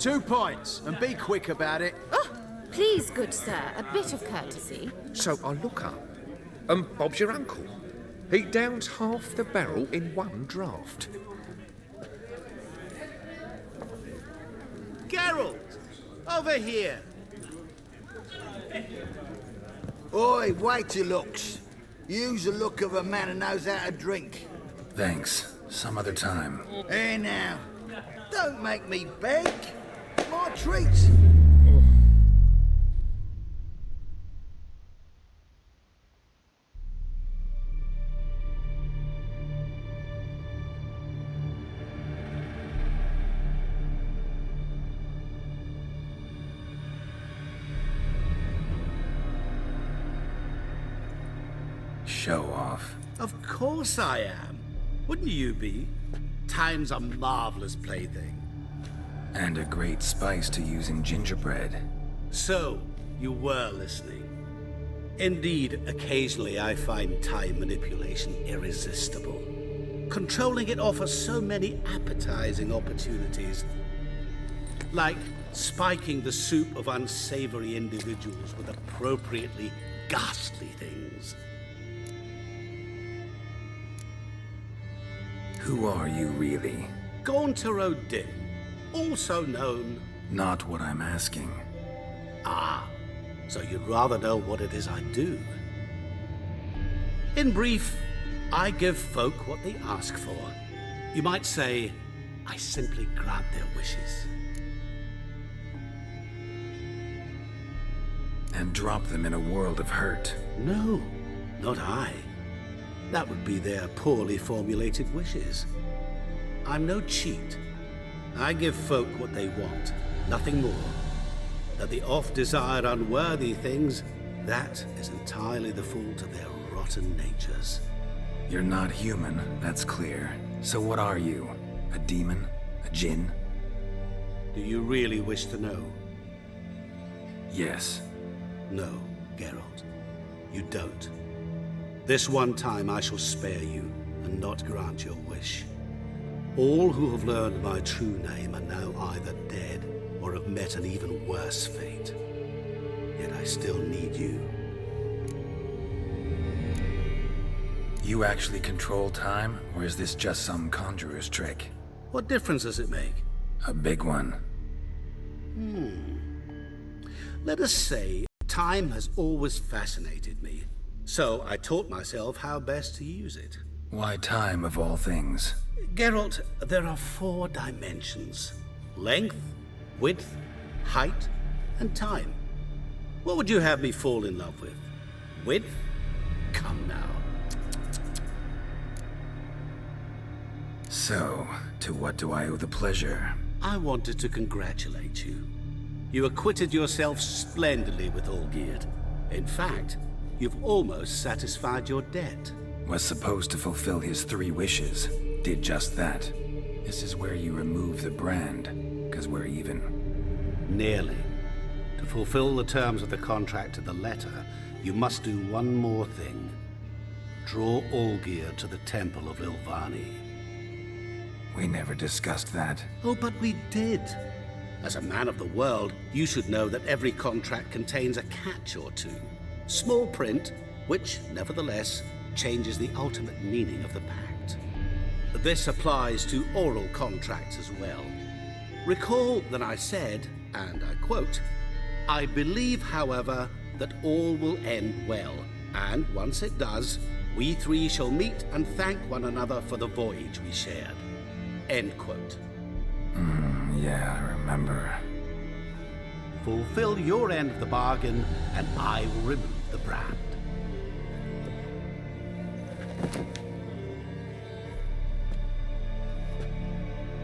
2 pints, and be quick about it. Oh, please, good sir, a bit of courtesy. So I look up, and Bob's your uncle. He downs half the barrel in one draught. Geralt, over here. Oi, wait your looks. Use the look of a man who knows how to drink. Thanks. Some other time. Here now. Don't make me beg. My treat. Show off. Of course I am. Wouldn't you be? Time's a marvelous plaything. And a great spice to use in gingerbread. So, you were listening. Indeed, occasionally I find time manipulation irresistible. Controlling it offers so many appetizing opportunities. Like spiking the soup of unsavory individuals with appropriately ghastly things. Who are you, really? Gaunter O'Dimm, also known... Not what I'm asking. Ah, so you'd rather know what it is I do. In brief, I give folk what they ask for. You might say, I simply grant their wishes. And drop them in a world of hurt. No, not I. That would be their poorly formulated wishes. I'm no cheat. I give folk what they want, nothing more. That the oft-desired unworthy things, that is entirely the fault of their rotten natures. You're not human, that's clear. So what are you? A demon? A djinn? Do you really wish to know? Yes. No, Geralt. You don't. This one time I shall spare you and not grant your wish. All who have learned my true name are now either dead or have met an even worse fate. Yet I still need you. You actually control time, or is this just some conjurer's trick? What difference does it make? A big one. Let us say time has always fascinated me. So I taught myself how best to use it. Why time, of all things? Geralt, there are 4 dimensions. Length, width, height, and time. What would you have me fall in love with? Width? Come now. So, to what do I owe the pleasure? I wanted to congratulate you. You acquitted yourself splendidly with Olgierd. In fact, you've almost satisfied your debt. Was supposed to fulfill his 3 wishes. Did just that. This is where you remove the brand, 'cause we're even. Nearly. To fulfill the terms of the contract to the letter, you must do one more thing. Draw Olgierd to the Temple of Lilvani. We never discussed that. Oh, but we did. As a man of the world, you should know that every contract contains a catch or two. Small print, which, nevertheless, changes the ultimate meaning of the pact. This applies to oral contracts as well. Recall that I said, and I quote, "I believe, however, that all will end well, and once it does, we 3 shall meet and thank one another for the voyage we shared." End quote. Yeah, I remember. Fulfill your end of the bargain, and I will remove the brand.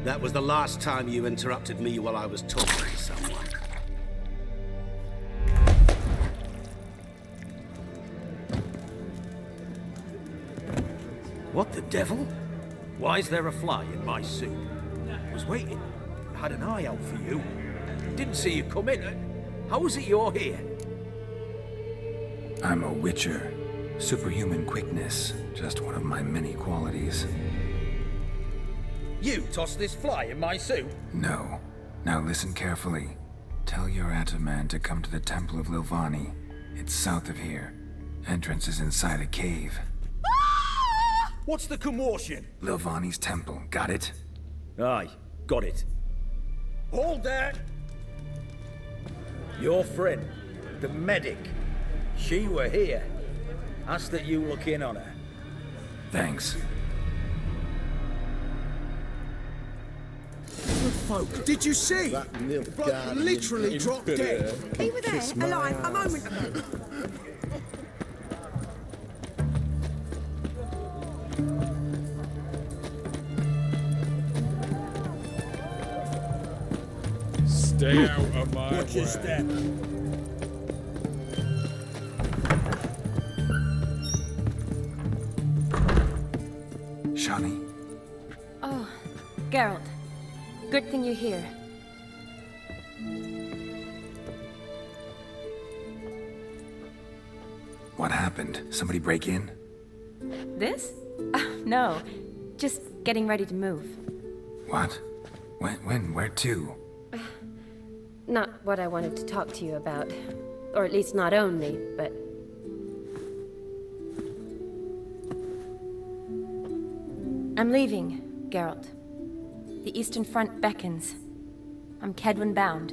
That was the last time you interrupted me while I was talking to someone. What the devil? Why is there a fly in my soup? Was waiting. Had an eye out for you. Didn't see you come in. How is it you're here? I'm a witcher. Superhuman quickness. Just one of my many qualities. You tossed this fly in my soup? No. Now listen carefully. Tell your Ataman to come to the Temple of Lilvani. It's south of here. Entrance is inside a cave. What's the commotion? Lilvani's temple, got it? Aye, got it. Hold that! Your friend, the medic, she were here. Asked that you look in on her. Thanks. Did you see? The bloke literally dropped dead. He were there, alive, a moment ago. Stay out of my Watch your step. Shani, Oh, Geralt. Good thing you're here. what happened? Somebody break in? This? No. Just getting ready to move. What? When? Where to? Not what I wanted to talk to you about. Or at least not only, but... I'm leaving, Geralt. The Eastern Front beckons. I'm Kedwin bound.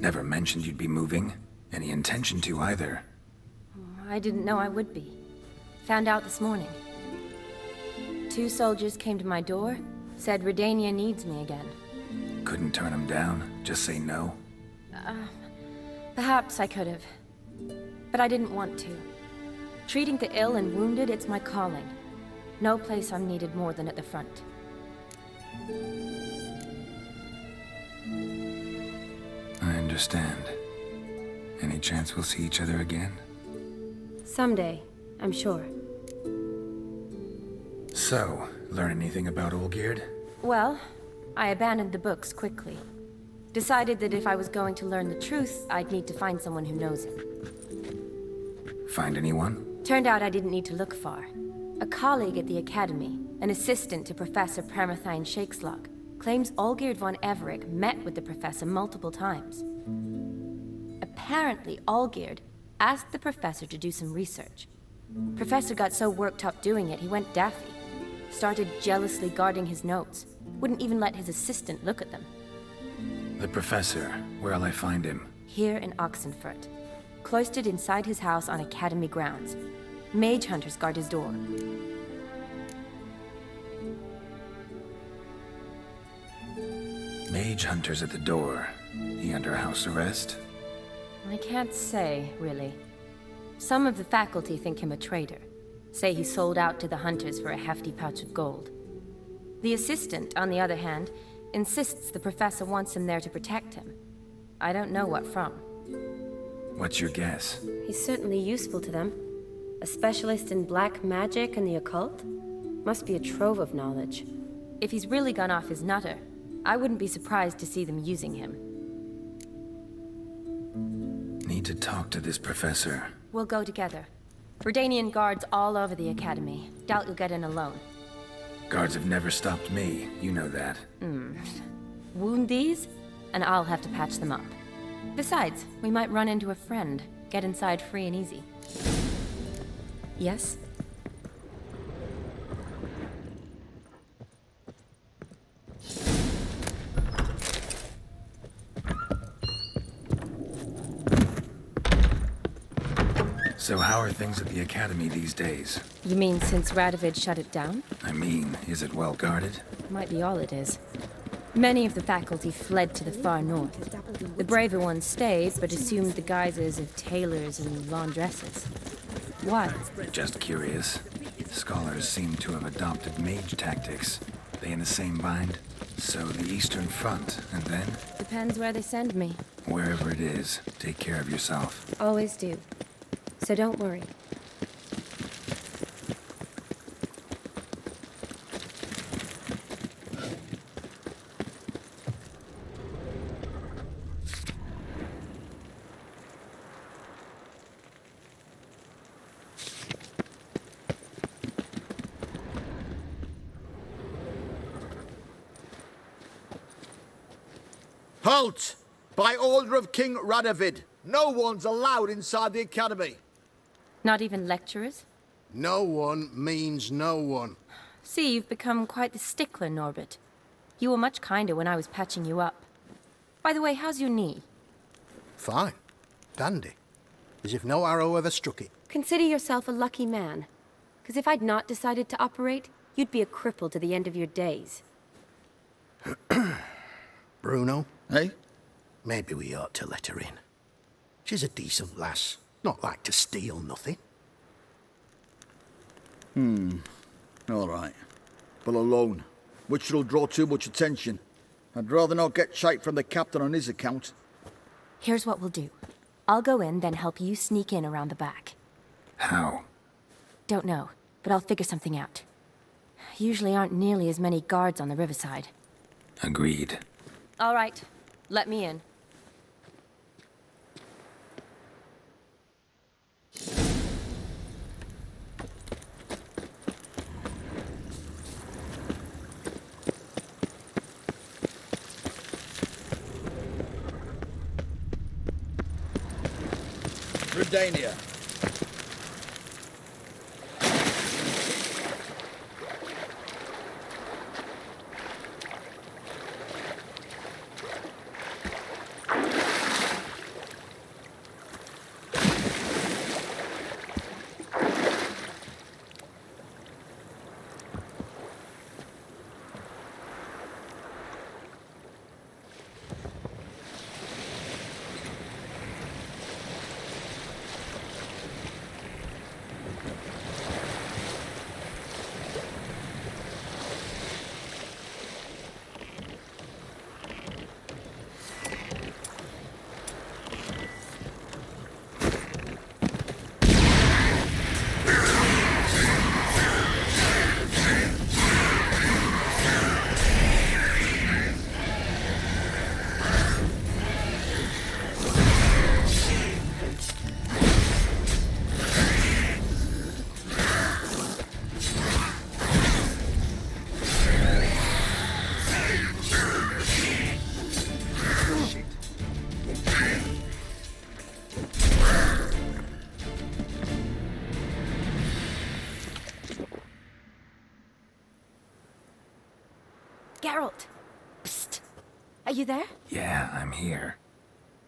Never mentioned you'd be moving. Any intention to either. I didn't know I would be. Found out this morning. 2 soldiers came to my door, said Redania needs me again. Couldn't turn him down? Just say no? Perhaps I could have. But I didn't want to. Treating the ill and wounded, it's my calling. No place I'm needed more than at the front. I understand. Any chance we'll see each other again? Someday, I'm sure. So, learn anything about Olgierd? Well, I abandoned the books quickly. Decided that if I was going to learn the truth, I'd need to find someone who knows him. Find anyone? Turned out I didn't need to look far. A colleague at the Academy, an assistant to Professor Permathine Shakeslog, claims Olgierd von Everec met with the professor multiple times. Apparently, Olgierd asked the professor to do some research. Professor got so worked up doing it, he went daffy. Started jealously guarding his notes. Wouldn't even let his assistant look at them. The professor. Where'll I find him? Here in Oxenfurt. Cloistered inside his house on Academy grounds. Mage hunters guard his door. Mage hunters at the door. He under house arrest? I can't say, really. Some of the faculty think him a traitor. Say he sold out to the hunters for a hefty pouch of gold. The assistant, on the other hand, insists the professor wants him there to protect him. I don't know what from. What's your guess? He's certainly useful to them. A specialist in black magic and the occult? Must be a trove of knowledge. If he's really gone off his nutter, I wouldn't be surprised to see them using him. Need to talk to this professor. We'll go together. Redanian guards all over the Academy. Doubt you'll get in alone. Guards have never stopped me, you know that. Wound these, and I'll have to patch them up. Besides, we might run into a friend. Get inside free and easy. Yes? So how are things at the Academy these days? You mean since Radovid shut it down? I mean, is it well guarded? Might be all it is. Many of the faculty fled to the far north. The braver ones stayed, but assumed the guises of tailors and laundresses. Why? Just curious. Scholars seem to have adopted mage tactics. They in the same bind? So the Eastern Front, and then? Depends where they send me. Wherever it is, take care of yourself. Always do. So don't worry. Halt! By order of King Radovid, no one's allowed inside the academy. Not even lecturers? No one means no one. See, you've become quite the stickler, Norbert. You were much kinder when I was patching you up. By the way, how's your knee? Fine. Dandy. As if no arrow ever struck it. Consider yourself a lucky man. Because if I'd not decided to operate, you'd be a cripple to the end of your days. Bruno, eh? Maybe we ought to let her in. She's a decent lass. Not like to steal nothing. All right. But alone, which will draw too much attention. I'd rather not get shite from the captain on his account. Here's what we'll do. I'll go in, then help you sneak in around the back. How? Don't know, but I'll figure something out. Usually aren't nearly as many guards on the riverside. Agreed. All right, let me in. Redania. Geralt! Psst! Are you there? Yeah, I'm here.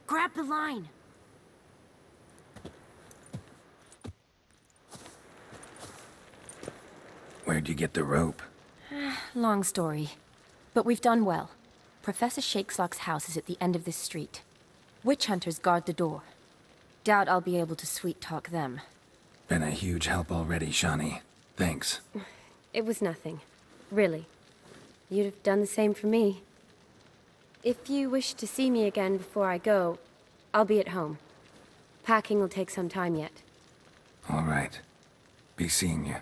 Grab the line! Where'd you get the rope? Long story. But we've done well. Professor Shakeslock's house is at the end of this street. Witch hunters guard the door. Doubt I'll be able to sweet-talk them. Been a huge help already, Shani. Thanks. It was nothing. Really. You'd have done the same for me. If you wish to see me again before I go, I'll be at home. Packing will take some time yet. All right. Be seeing you.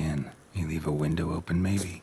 in? You leave a window open, maybe?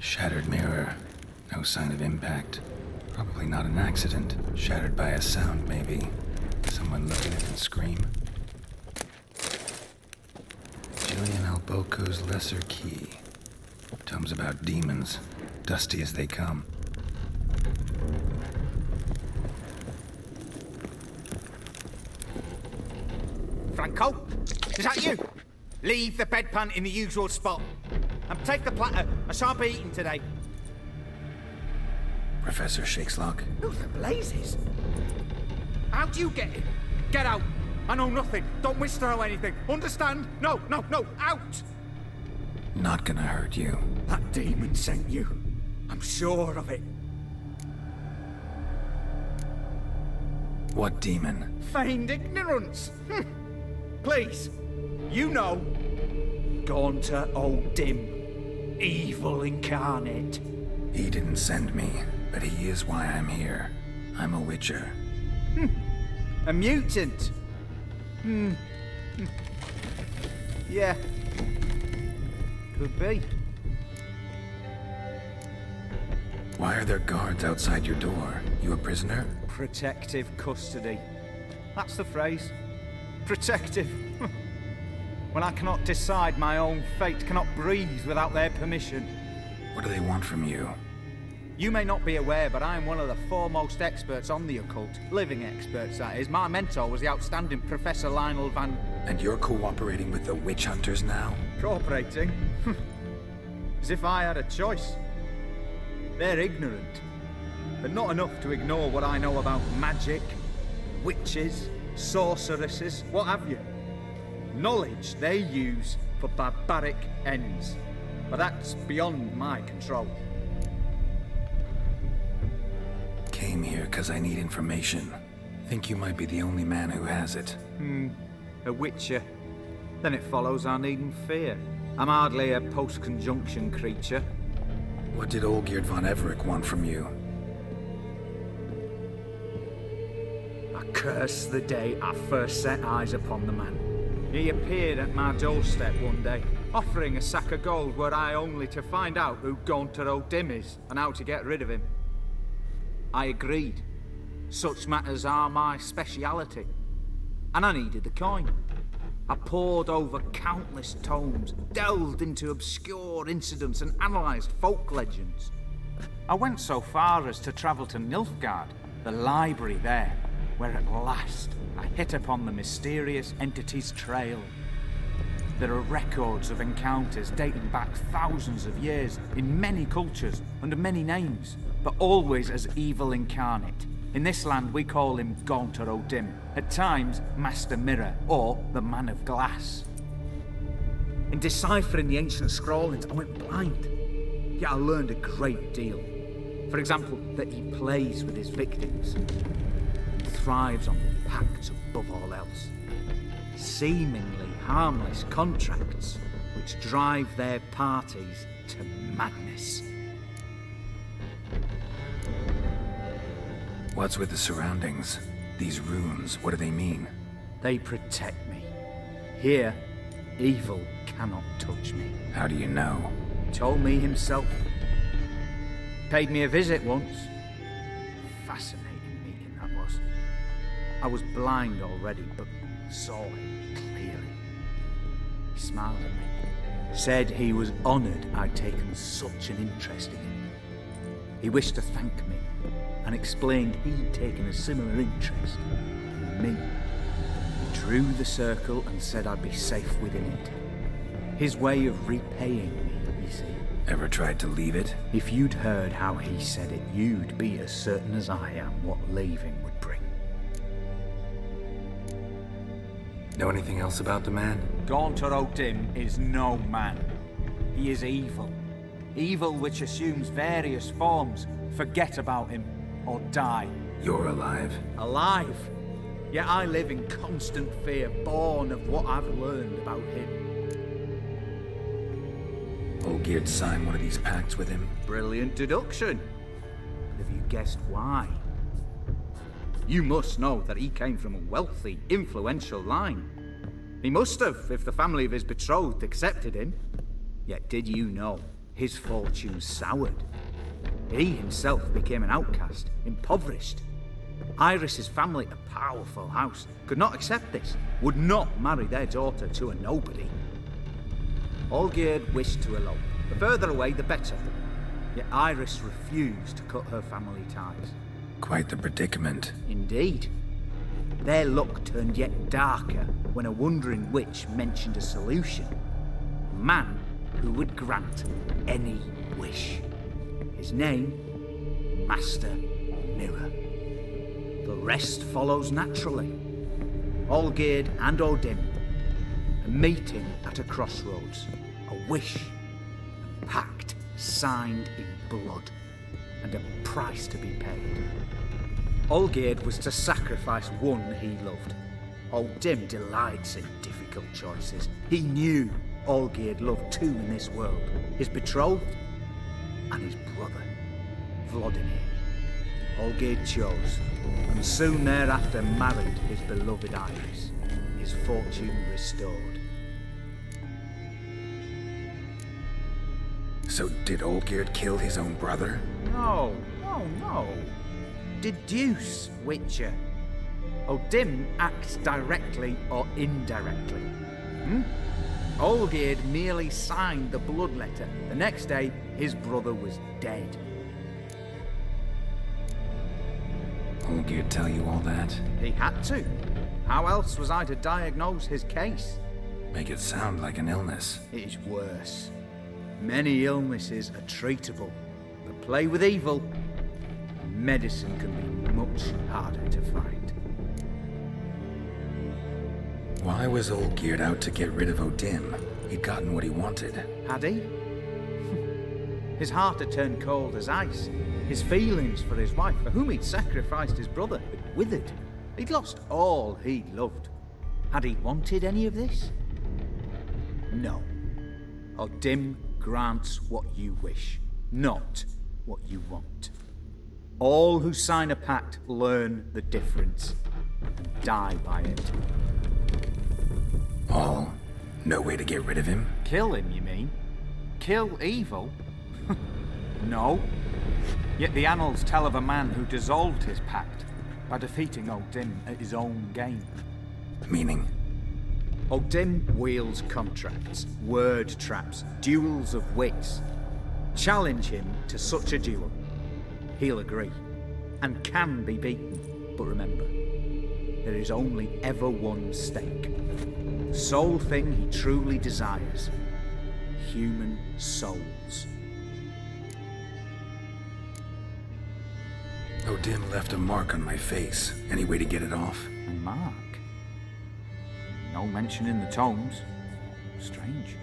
Shattered mirror. No sign of impact. Probably not an accident. Shattered by a sound, maybe. Someone look at it and scream. Julian Alboco's Lesser Key. Tomes about demons. Dusty as they come. Franco? Is that you? Leave the bedpan in the usual spot. And take the platter. I shan't be eating today. Professor Shakeslock. Who the blazes? How do you get in? Get out. I know nothing. Don't whisper or anything. Understand? No, no, no. Out! Not gonna hurt you. That demon sent you. I'm sure of it. What demon? Feigned ignorance. Please. You know. Gaunter O'Dimm. Evil incarnate. He didn't send me, but he is why I'm here. I'm a witcher. A mutant. Yeah. Could be. Why are there guards outside your door? You a prisoner? Protective custody. That's the phrase. Protective. When I cannot decide my own fate, cannot breathe without their permission. What do they want from you? You may not be aware, but I am one of the foremost experts on the occult. Living experts, that is. My mentor was the outstanding Professor Lionel Van... And you're cooperating with the witch hunters now? Cooperating? As if I had a choice. They're ignorant, but not enough to ignore what I know about magic, witches, sorceresses, what have you. Knowledge they use for barbaric ends, but that's beyond my control. Came here because I need information. Think you might be the only man who has it. A witcher. Then it follows I needn't fear. I'm hardly a post-conjunction creature. What did Olgierd von Everec want from you? I curse the day I first set eyes upon the man. He appeared at my doorstep one day, offering a sack of gold were I only to find out who Gaunter O'Dimm is and how to get rid of him. I agreed. Such matters are my speciality. And I needed the coin. I pored over countless tomes, delved into obscure incidents and analysed folk legends. I went so far as to travel to Nilfgaard, the library there, where at last I hit upon the mysterious entity's trail. There are records of encounters dating back thousands of years in many cultures under many names, but always as evil incarnate. In this land we call him Gaunter O'Dimm, at times Master Mirror or the Man of Glass. In deciphering the ancient scrawlings I went blind, yet I learned a great deal. For example, that he plays with his victims, thrives on pacts above all else. Seemingly harmless contracts which drive their parties to madness. What's with the surroundings? These runes, what do they mean? They protect me. Here, evil cannot touch me. How do you know? He told me himself. Paid me a visit once. Fascinating meeting that was. I was blind already, but saw him clearly. He smiled at me. Said he was honoured I'd taken such an interest in him. He wished to thank me, and explained he'd taken a similar interest in me. He drew the circle and said I'd be safe within it. His way of repaying me, you see. Ever tried to leave it? If you'd heard how he said it, you'd be as certain as I am what leaving would bring. Know anything else about the man? Gaunter O'Dimm is no man. He is evil. Evil which assumes various forms. Forget about him, or die. You're alive. Alive? Yet I live in constant fear, born of what I've learned about him. Olgierd signed one of these pacts with him. Brilliant deduction. But have you guessed why? You must know that he came from a wealthy, influential line. He must have, if the family of his betrothed accepted him. Yet did you know his fortune soured? He himself became an outcast, impoverished. Iris's family, a powerful house, could not accept this, would not marry their daughter to a nobody. Olgierd wished to elope. The further away, the better. Yet Iris refused to cut her family ties. Quite the predicament. Indeed. Their luck turned yet darker when a wandering witch mentioned a solution. A man who would grant any wish. His name, Master Mirror. The rest follows naturally. Olgierd and O'Dimm, a meeting at a crossroads, a wish, a pact signed in blood, and a price to be paid. Olgierd was to sacrifice one he loved. O'Dimm delights in difficult choices. He knew Olgierd loved two in this world, his betrothed and his brother, Vladimir. Olgierd chose, and soon thereafter married his beloved Iris, his fortune restored. So did Olgierd kill his own brother? No. Deduce, Witcher. O'Dimm acts directly or indirectly. Olgierd merely signed the blood letter. The next day, his brother was dead. Olgierd tell you all that? He had to. How else was I to diagnose his case? Make it sound like an illness. It is worse. Many illnesses are treatable, but play with evil, medicine can be much harder to find. Why was Olgierd out to get rid of O'Dimm? He'd gotten what he wanted. Had he? His heart had turned cold as ice. His feelings for his wife, for whom he'd sacrificed his brother, had withered. He'd lost all he'd loved. Had he wanted any of this? No. O'Dimm grants what you wish, not what you want. All who sign a pact learn the difference and die by it. All? No way to get rid of him? Kill him, you mean? Kill evil? No. Yet the annals tell of a man who dissolved his pact by defeating O'Dimm at his own game. Meaning? O'Dimm wields contracts, word traps, duels of wits. Challenge him to such a duel. He'll agree, and can be beaten. But remember, there is only ever one stake. The sole thing he truly desires. Human souls. O'Dimm left a mark on my face. Any way to get it off? A mark? No mention in the tomes. Strange.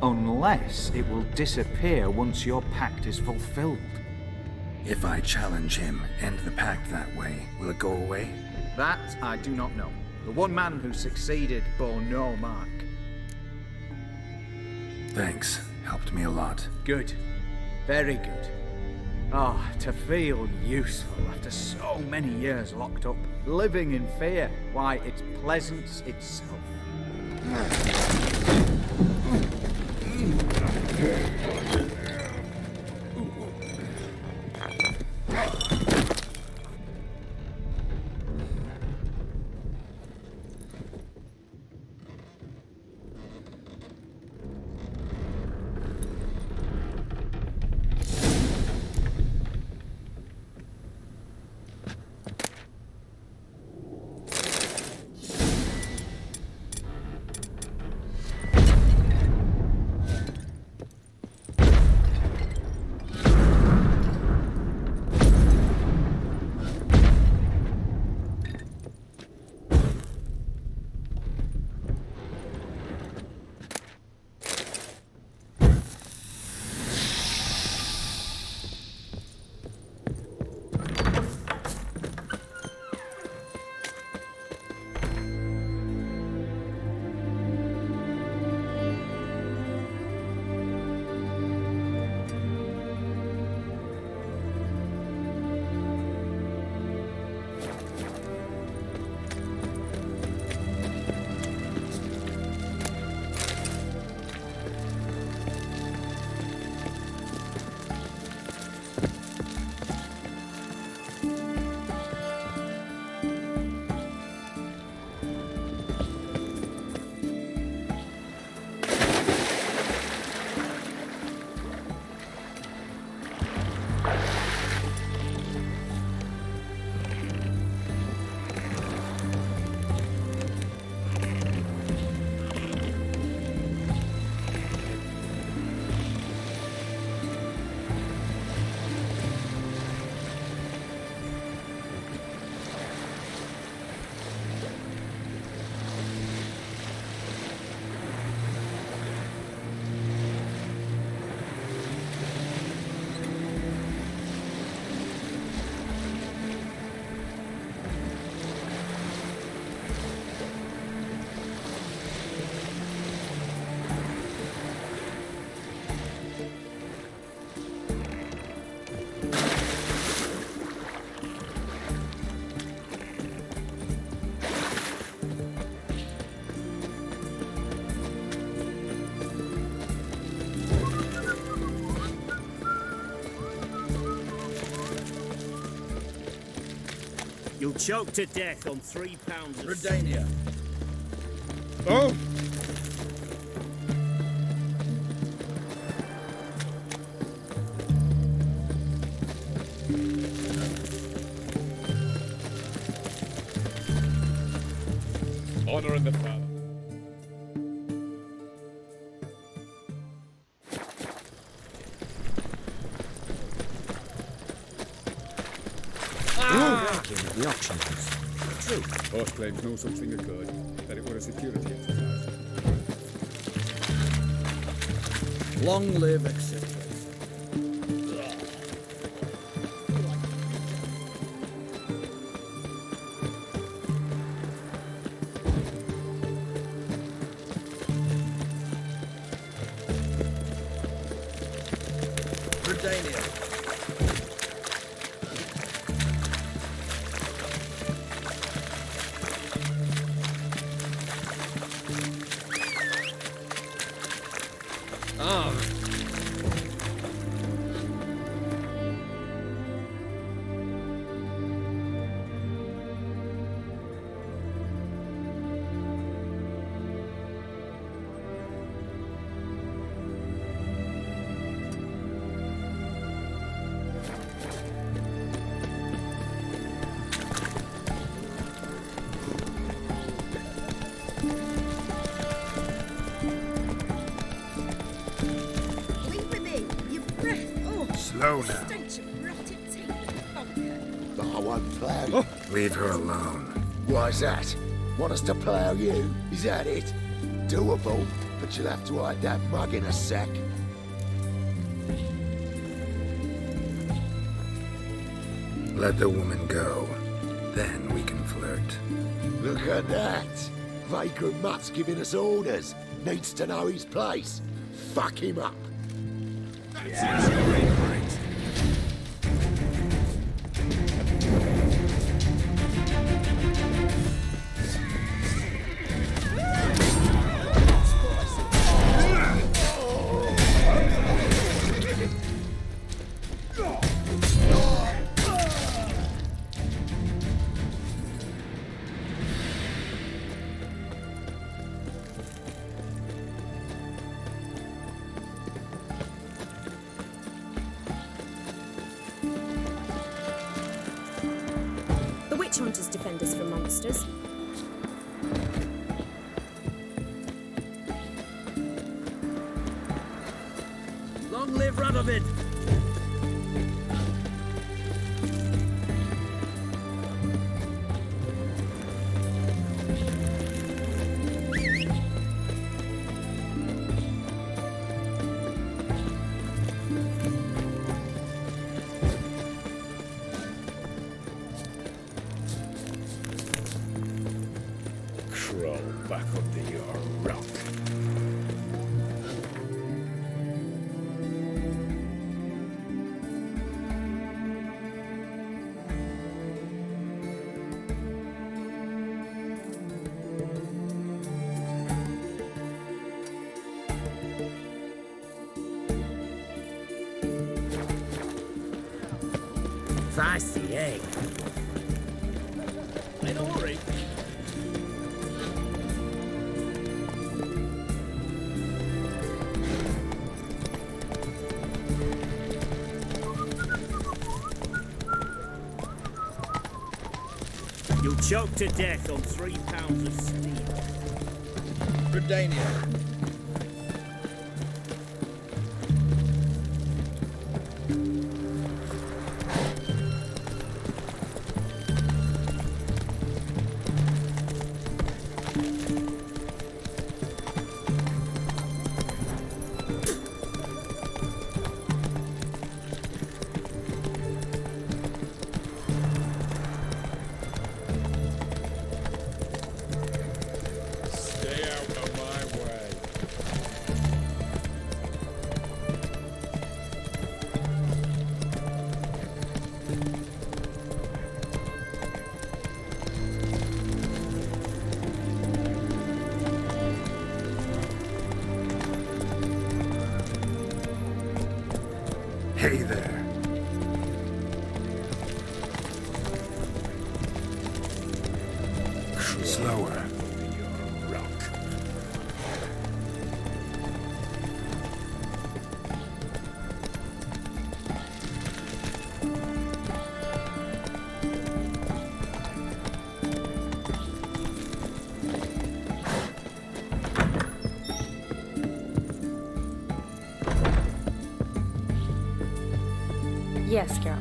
Unless it will disappear once your pact is fulfilled. If I challenge him, end the pact that way, will it go away? That I do not know. The one man who succeeded bore no mark. Thanks. Helped me a lot. Good. Very good. To feel useful after so many years locked up, living in fear. Why, it's pleasance itself. You'll choke to death on 3 pounds of... Redania. Oh! Honor in the father. The auction house. True. Boss claims no such thing occurred, that it were a security exercise. Long live etc. Redania. Leave with me. Your breath. Oh, Slow now. stench of rotted teeth and bunker. I won't plough. Leave her alone. Why's that? Want us to plough you? Is that it? Doable, but you'll have to hide that mug in a sec. Let the woman go. Then we can flirt. Look at that. Vagrant mutt's giving us orders. Needs to know his place. Fuck him up. The witch hunters defend us from monsters. Long live Radovid! Crawl back under your rock. Feisty, eh? In a hurry. You'll choke to death on 3 pounds of steel. Redania. Stay out of my way. Hey there. slower. Yes, Carol.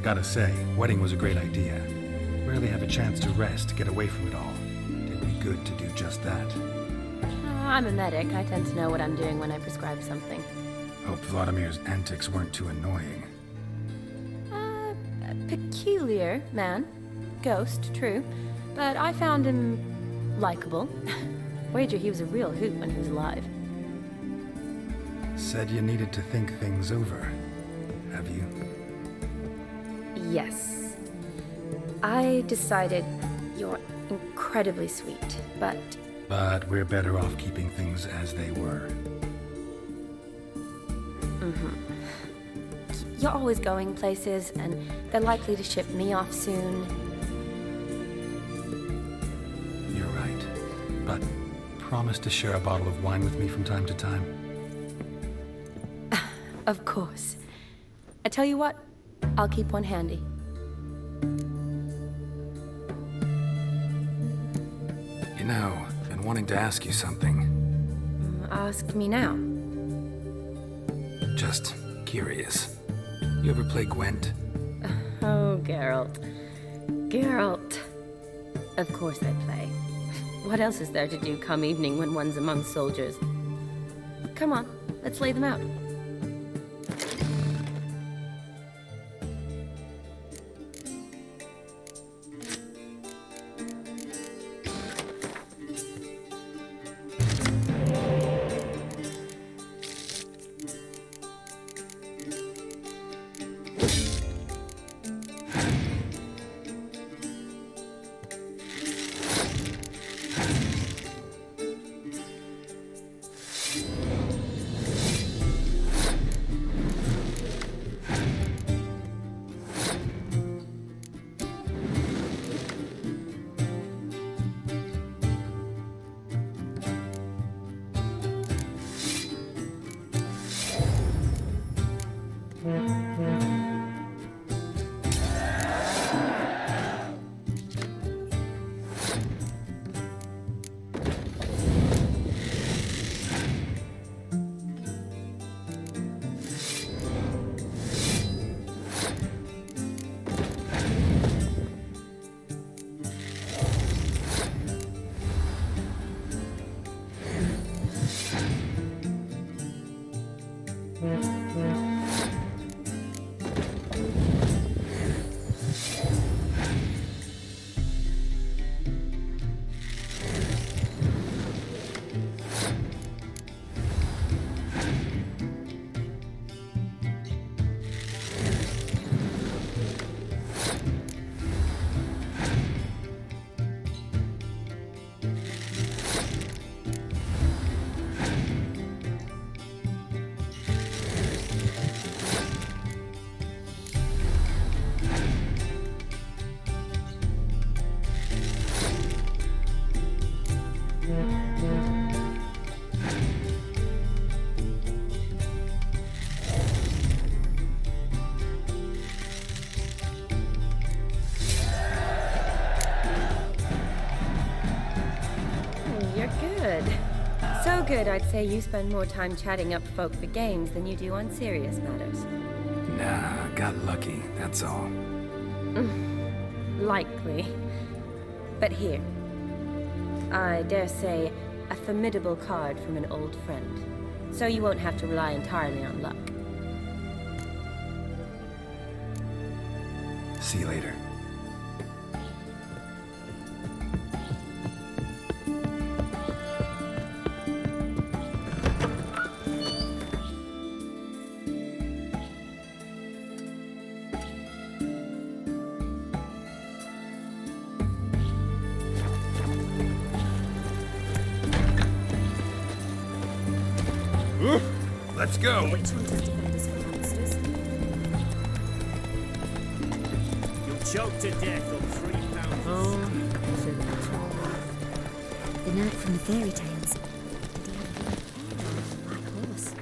Gotta say, wedding was a great idea. Rarely have a chance to rest, get away from it all. It'd be good to do just that. I'm a medic. I tend to know what I'm doing when I prescribe something. Hope Vladimir's antics weren't too annoying. A peculiar man. Ghost, true. But I found him likable. Wager he was a real hoot when he was alive. Said you needed to think things over. Have you? Yes. I decided you're incredibly sweet, but... But we're better off keeping things as they were. You're always going places, and they're likely to ship me off soon. You're right. But promise to share a bottle of wine with me from time to time. Of course. I tell you what, I'll keep one handy. You know, been wanting to ask you something. Ask me now. Just curious. You ever play Gwent? Oh, Geralt. Geralt. Of course I play. What else is there to do come evening when one's among soldiers? Come on, let's lay them out. So good, I'd say you spend more time chatting up folk for games than you do on serious matters. Nah, got lucky, that's all. Likely. But here. I dare say, a formidable card from an old friend. So you won't have to rely entirely on luck. See you later. Let's go. Which one does defend us from monsters? You'll choked to death on 3 pounds. Oh, the knight from the fairy tales. Black horse.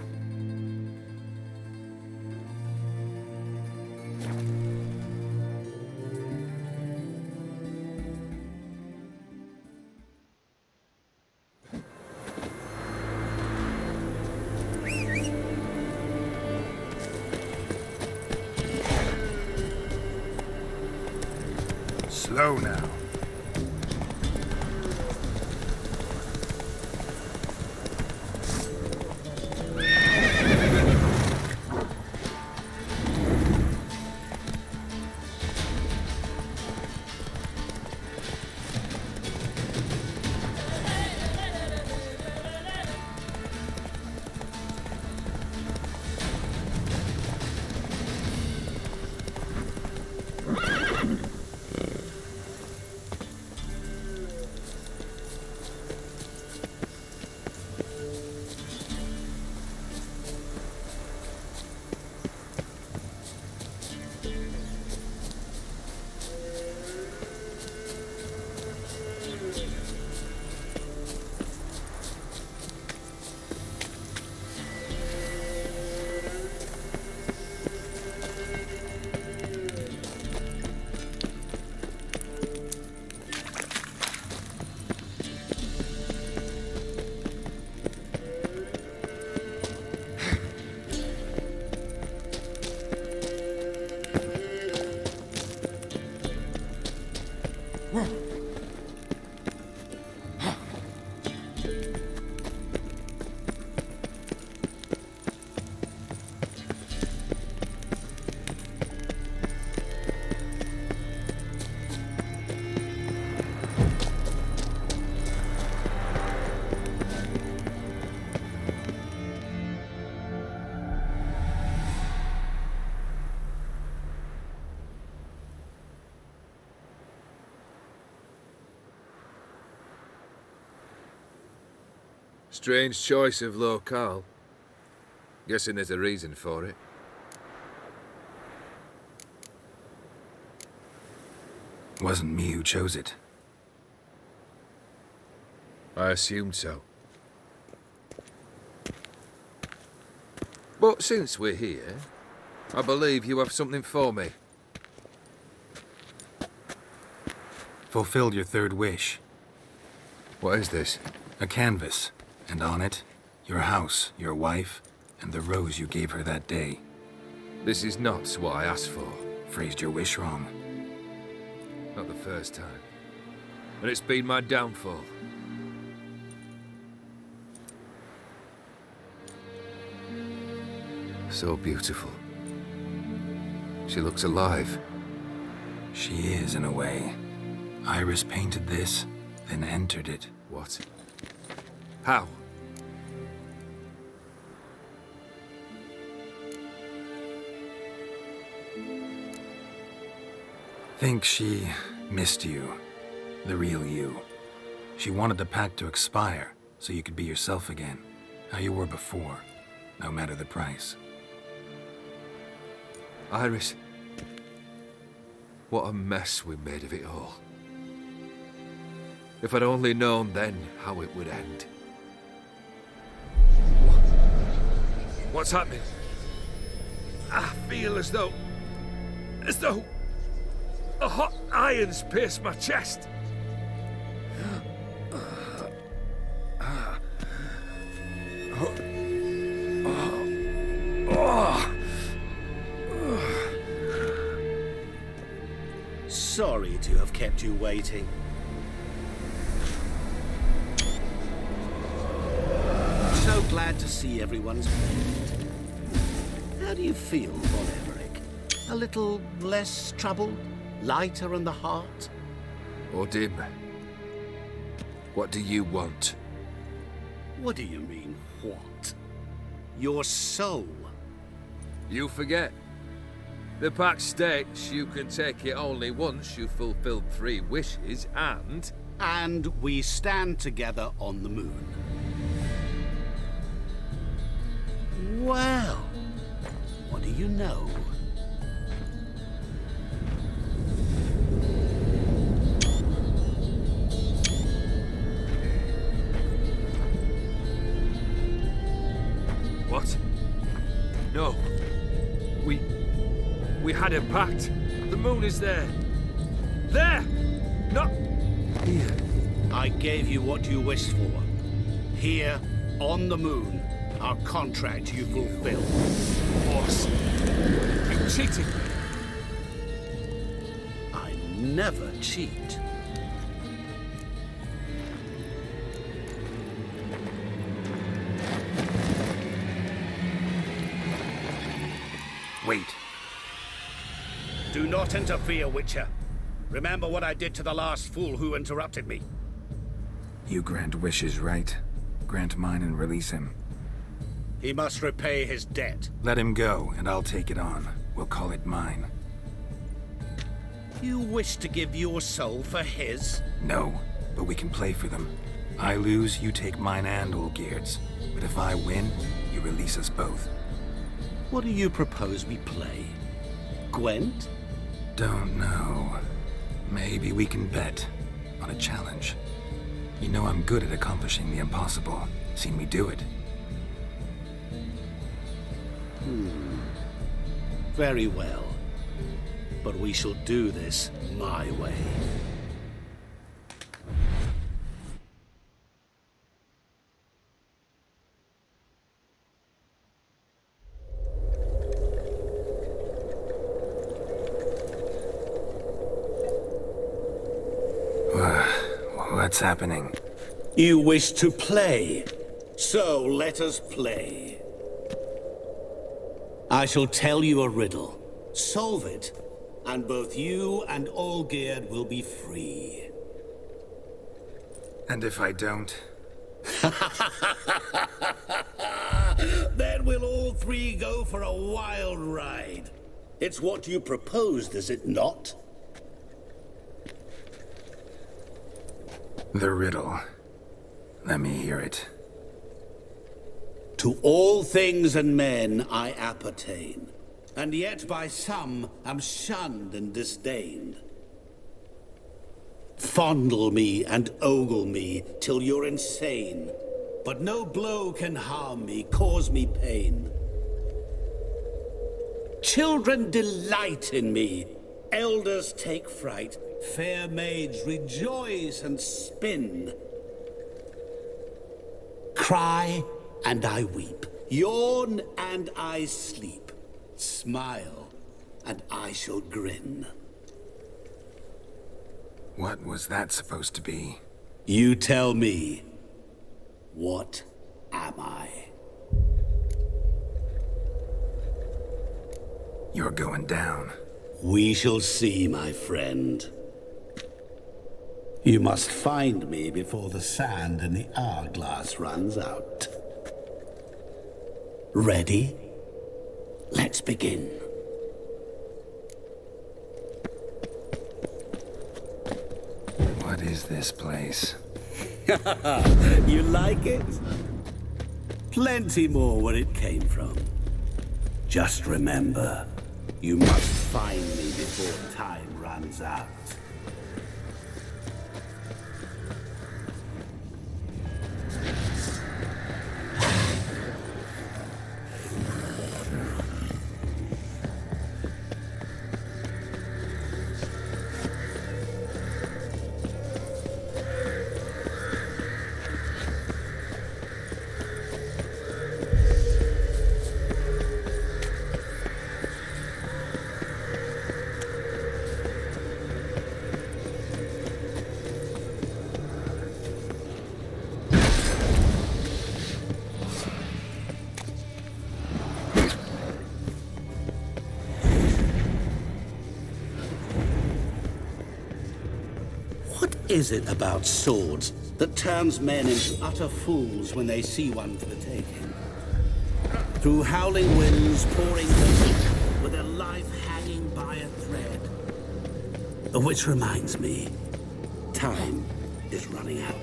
Slow now. Strange choice of locale. Guessing there's a reason for it. Wasn't me who chose it. I assumed so. But since we're here, I believe you have something for me. Fulfilled your third wish. What is this? A canvas, and on it, your house, your wife, and the rose you gave her that day. This is not what I asked for. Phrased your wish wrong. Not the first time. And it's been my downfall. So beautiful. She looks alive. She is, in a way. Iris painted this, then entered it. What? How? Think she missed you. The real you. She wanted the pact to expire, so you could be yourself again. How you were before, no matter the price. Iris. What a mess we made of it all. If I'd only known then how it would end. What's happening? I feel as though a hot iron's pierced my chest. Sorry to have kept you waiting. So glad to see everyone's made. How do you feel, von Everec? A little less troubled? Lighter in the heart? O'Dimm, what do you want? What do you mean, what? Your soul. You forget. The pact states you can take it only once you've fulfilled 3 wishes, and... And we stand together on the moon. Well, what do you know? No. We had a pact. The moon is there. There! Not here. I gave you what you wished for. Here, on the moon, our contract you fulfilled. Boss, you cheated me. I never cheat. Wait. Do not interfere, Witcher. Remember what I did to the last fool who interrupted me. You grant wishes, right? Grant mine and release him. He must repay his debt. Let him go, and I'll take it on. We'll call it mine. You wish to give your soul for his? No, but we can play for them. I lose, you take mine and Olgierd's. But if I win, you release us both. What do you propose we play? Gwent? Don't know. Maybe we can bet on a challenge. You know I'm good at accomplishing the impossible. Seen me do it. Very well. But we shall do this my way. What's happening? You wish to play, so let us play. I shall tell you a riddle. Solve it, and both you and Olgierd will be free. And if I don't? Then we'll all three go for a wild ride. It's what you proposed, is it not? The riddle. Let me hear it. To all things and men I appertain, and yet by some am shunned and disdained. Fondle me and ogle me till you're insane, but no blow can harm me, cause me pain. Children delight in me, elders take fright, fair maids rejoice and spin. Cry and I weep, yawn and I sleep, smile and I shall grin. What was that supposed to be? You tell me, what am I? You're going down. We shall see, my friend. You must find me before the sand in the hourglass runs out. Ready? Let's begin. What is this place? You like it? Plenty more where it came from. Just remember, you must find me before time runs out. What is it about swords that turns men into utter fools when they see one for the taking? Through howling winds pouring desert, with their life hanging by a thread. Which reminds me, time is running out.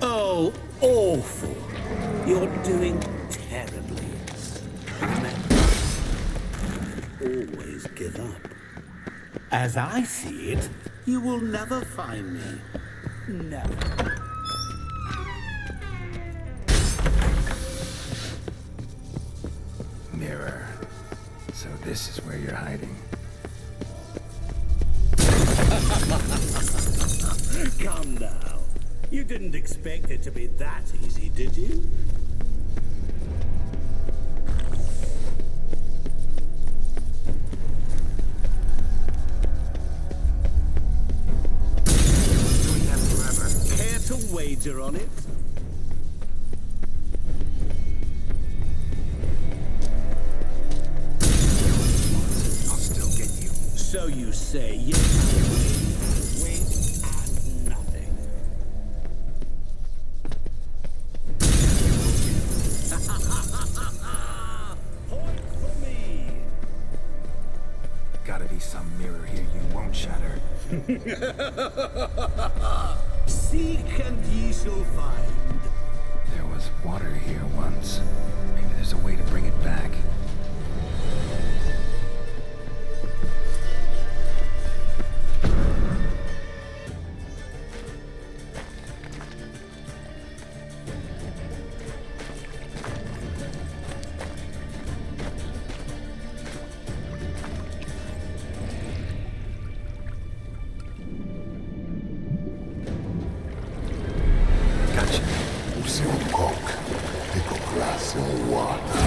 Oh, awful. You're doing terribly. Remember, always give up. As I see it, you will never find me. Never. Mirror. So this is where you're hiding. Come now. You didn't expect it to be that easy, did you? Doing that forever. Care to wager on it? I'll still get you. So you say yes. Wait and nothing. Point for me. Gotta be some mirror here you won't shatter. Seek and ye shall find. There was water here once. Maybe there's a way to bring it back. Gotcha. Usi un kok, tylko klasy łata.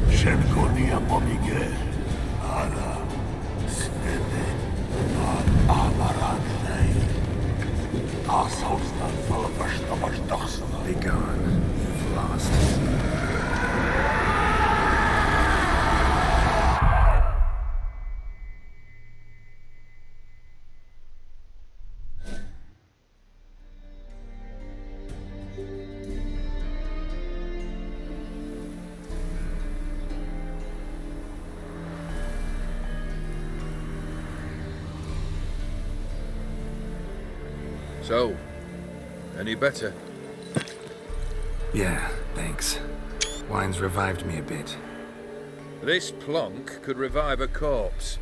Shenkonia pomigę, ala snedy na amarannej. A sostan falbasz na masz dochsana. Be gone. You've lost. So, any better? Yeah, thanks. Wine's revived me a bit. This plonk could revive a corpse.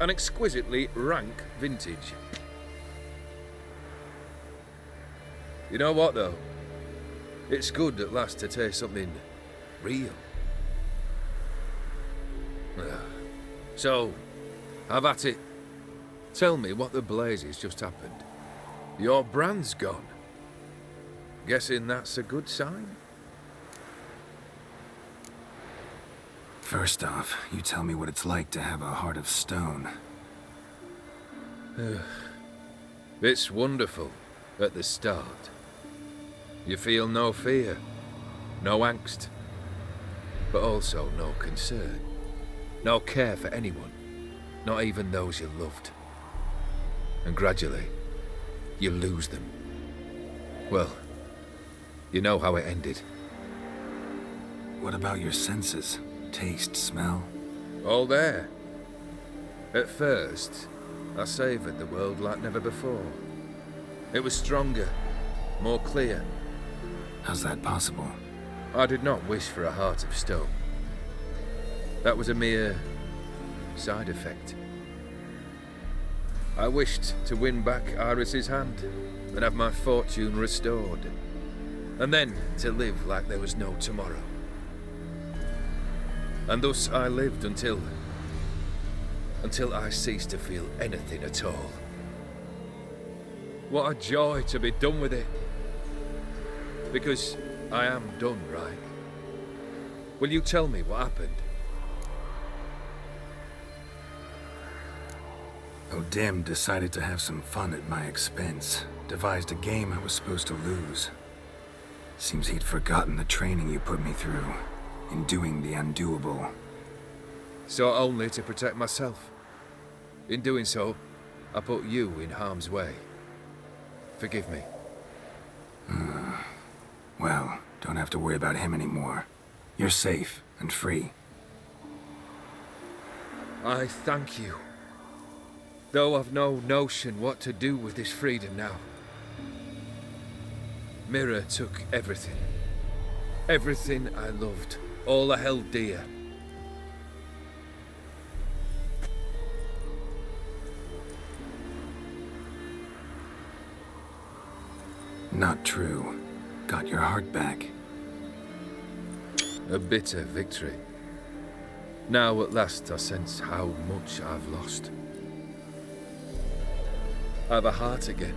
An exquisitely rank vintage. You know what, though? It's good at last to taste something real. So, have at it. Tell me what the blazes just happened. Your brand's gone. Guessing that's a good sign? First off, you tell me what it's like to have a heart of stone. It's wonderful at the start. You feel no fear, no angst, but also no concern, no care for anyone, not even those you loved. And gradually, you lose them. Well, you know how it ended. What about your senses? Taste, smell? All there. At first, I savoured the world like never before. It was stronger, more clear. How's that possible? I did not wish for a heart of stone. That was a mere side effect. I wished to win back Iris's hand and have my fortune restored. And then to live like there was no tomorrow. And thus I lived until I ceased to feel anything at all. What a joy to be done with it. Because I am done, right? Will you tell me what happened? O'Dimm decided to have some fun at my expense. Devised a game I was supposed to lose. Seems he'd forgotten the training you put me through in doing the undoable. So only to protect myself. In doing so, I put you in harm's way. Forgive me. Well, don't have to worry about him anymore. You're safe and free. I thank you. Though I've no notion what to do with this freedom now. Mirror took everything. Everything I loved. All I held dear. Not true. Got your heart back. A bitter victory. Now at last I sense how much I've lost. I've a heart again.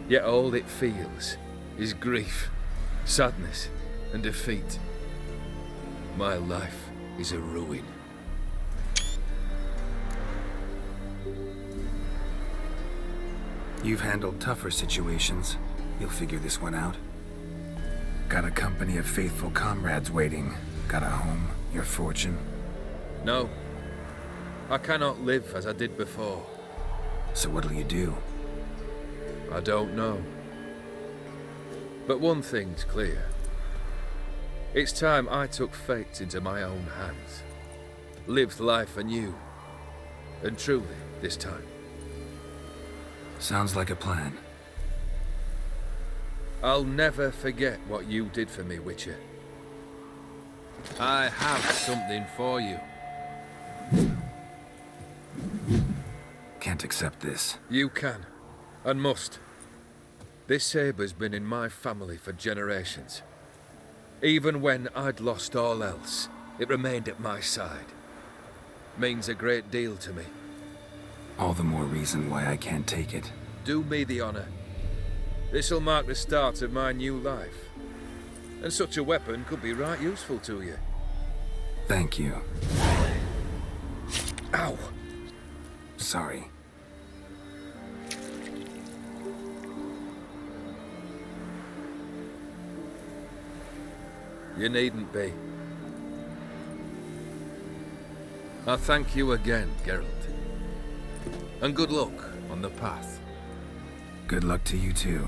Yet all it feels is grief, sadness, and defeat. My life is a ruin. You've handled tougher situations. You'll figure this one out. Got a company of faithful comrades waiting. Got a home, your fortune. No. I cannot live as I did before. So what'll you do? I don't know. But one thing's clear. It's time I took fate into my own hands. Lived life anew. And truly, this time. Sounds like a plan. I'll never forget what you did for me, Witcher. I have something for you. Can't accept this. You can, and must. This sabre's been in my family for generations. Even when I'd lost all else, it remained at my side. Means a great deal to me. All the more reason why I can't take it. Do me the honor. This'll mark the start of my new life. And such a weapon could be right useful to you. Thank you. Ow! Sorry. You needn't be. I thank you again, Geralt. And good luck on the path. Good luck to you too.